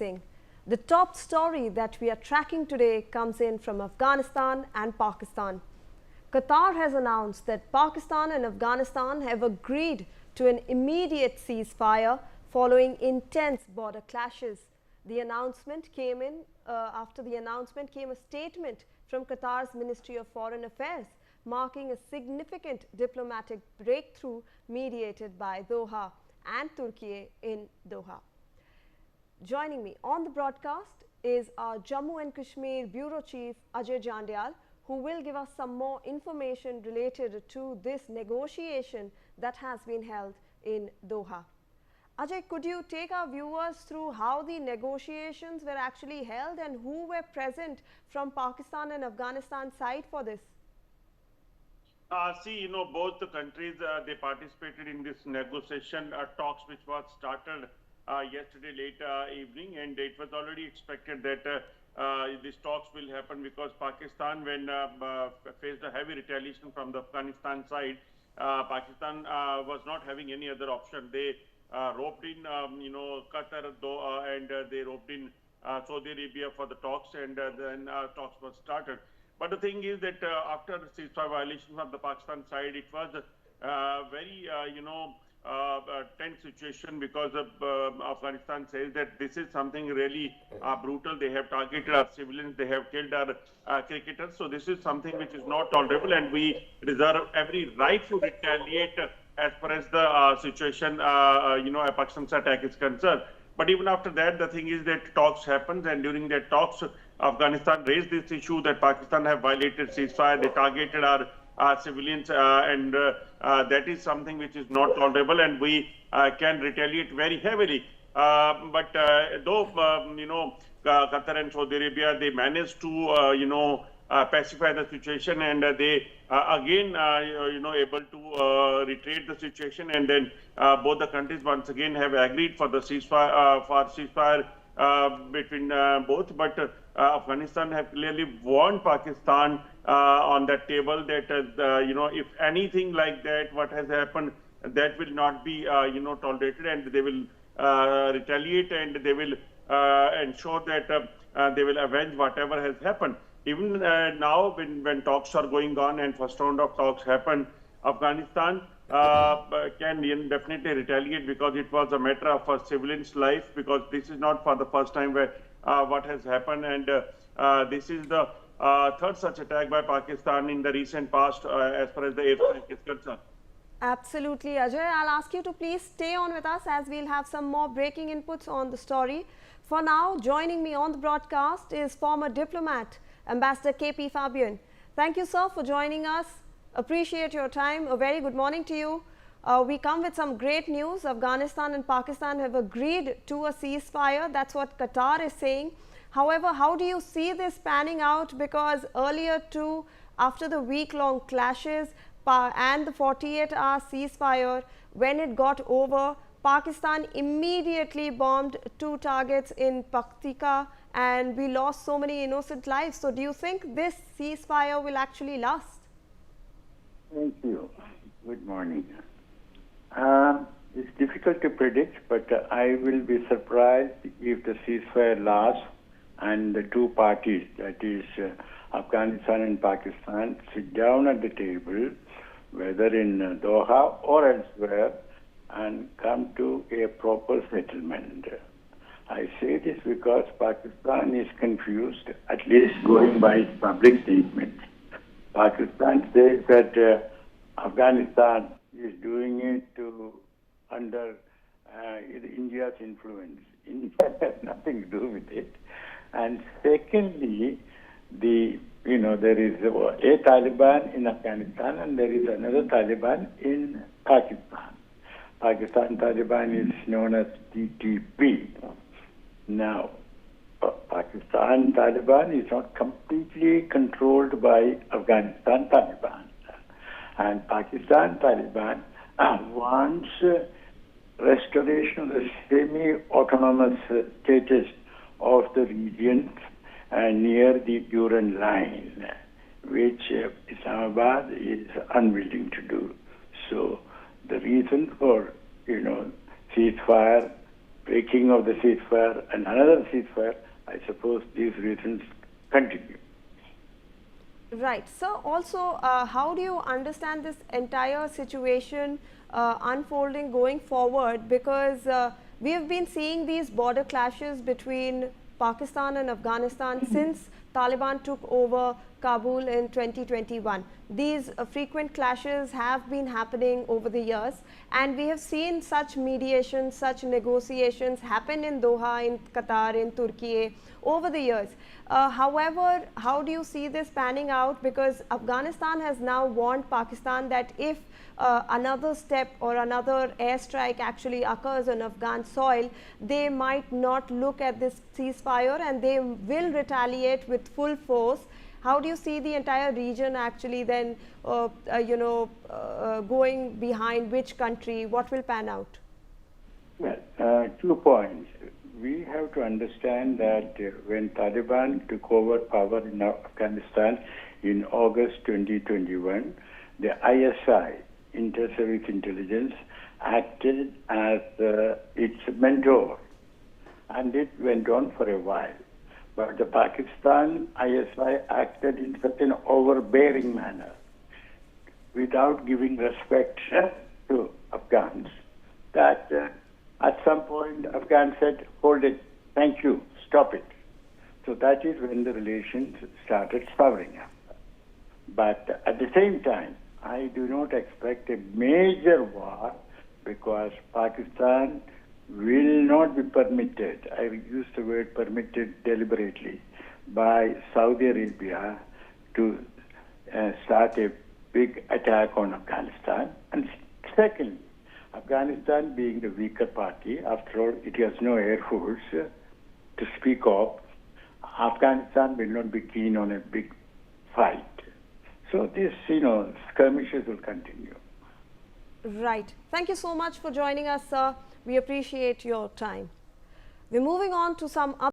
Singh. The top story that we are tracking today comes in from Afghanistan and Pakistan. Qatar has announced that Pakistan and Afghanistan have agreed to an immediate ceasefire following intense border clashes. The announcement came in after the announcement came a statement from Qatar's Ministry of Foreign Affairs, marking a significant diplomatic breakthrough mediated by Doha and Turkiye in Doha. Joining me on the broadcast is our Jammu and Kashmir Bureau Chief Ajay Jandyal, who will give us some more information related to this negotiation that has been held in Doha. Ajay, could you take our viewers through how the negotiations were actually held and who were present from Pakistan and Afghanistan side for this? Both the countries, they participated in this negotiation talks which was started yesterday late evening, and it was already expected that these talks will happen because Pakistan, when faced a heavy retaliation from the Afghanistan side, Pakistan was not having any other option. They roped in, Qatar, Doha, and they roped in Saudi Arabia for the talks, and then talks were started. But the thing is that after the ceasefire violation from the Pakistan side, it was a very, tense situation because of Afghanistan says that this is something really brutal. They have targeted our civilians, they have killed our cricketers. So this is something which is not tolerable, and we reserve every right to retaliate as far as the situation, a Pakistan's attack is concerned. But even after that, the thing is that talks happens, and during that talks, Afghanistan raised this issue that Pakistan have violated ceasefire, they targeted our civilians, and that is something which is not tolerable, and we can retaliate very heavily. But though, Qatar and Saudi Arabia, they managed to, pacify the situation, and they again, able to retrieve the situation, and then both the countries once again have agreed for the ceasefire, between both, but Afghanistan have clearly warned Pakistan on that table that if anything like that, what has happened, that will not be tolerated, and they will retaliate, and they will ensure that they will avenge whatever has happened. Even now, when talks are going on and first round of talks happen, Afghanistan can definitely retaliate because it was a matter of a civilian's life, because this is not for the first time where what has happened, and this is the third such attack by Pakistan in the recent past as far as the airstrike is concerned. Absolutely, Ajay. I'll ask you to please stay on with us as we'll have some more breaking inputs on the story. For now, joining me on the broadcast is former diplomat, Ambassador KP Fabian. Thank you, sir, for joining us. Appreciate your time. A very good morning to you. We come with some great news. Afghanistan and Pakistan have agreed to a ceasefire. That's what Qatar is saying. However, how do you see this panning out? Because earlier too, after the week-long clashes and the 48-hour ceasefire, when it got over, Pakistan immediately bombed 2 targets in Paktika, and we lost so many innocent lives. So do you think this ceasefire will actually last? Thank you. Good morning. It's difficult to predict, but I will be surprised if the ceasefire lasts and the two parties, that is Afghanistan and Pakistan, sit down at the table, whether in Doha or elsewhere, and come to a proper settlement. I say this because Pakistan is confused, at least going by its public statements. Pakistan says that Afghanistan is doing it under India's influence. India has nothing to do with it. And secondly, there is a Taliban in Afghanistan and there is another Taliban in Pakistan. Pakistan Taliban is known as TTP. Now, Pakistan Taliban is not completely controlled by Afghanistan Taliban. And Pakistan Taliban wants restoration of the semi-autonomous status of the regions near the Duran line, which Islamabad is unwilling to do. So the reason for ceasefire breaking of the ceasefire and another ceasefire, I suppose these reasons continue. Right. So also, how do you understand this entire situation unfolding going forward? Because we have been seeing these border clashes between Pakistan and Afghanistan since Taliban took over Kabul in 2021. These frequent clashes have been happening over the years, and we have seen such mediations, such negotiations happen in Doha, in Qatar, in Turkiye over the years. However, how do you see this panning out? Because Afghanistan has now warned Pakistan that if another step or another airstrike actually occurs on Afghan soil, they might not look at this ceasefire and they will retaliate with full force. How do you see the entire region actually then, going behind which country? What will pan out? Well, 2 points. We have to understand that when Taliban took over power in Afghanistan in August 2021, the ISI, Inter-Service Intelligence, acted as its mentor, and it went on for a while. But the Pakistan ISI acted in such an overbearing manner, without giving respect to Afghans, that at some point Afghans said, hold it, thank you, stop it. So that is when the relations started souring up. But at the same time, I do not expect a major war, because Pakistan will not be permitted, I use the word permitted deliberately, by Saudi Arabia to start a big attack on Afghanistan. And secondly, Afghanistan being the weaker party, after all, it has no air force to speak of, Afghanistan will not be keen on a big fight. So this, skirmishes will continue. Right. Thank you so much for joining us, sir. We appreciate your time. We're moving on to some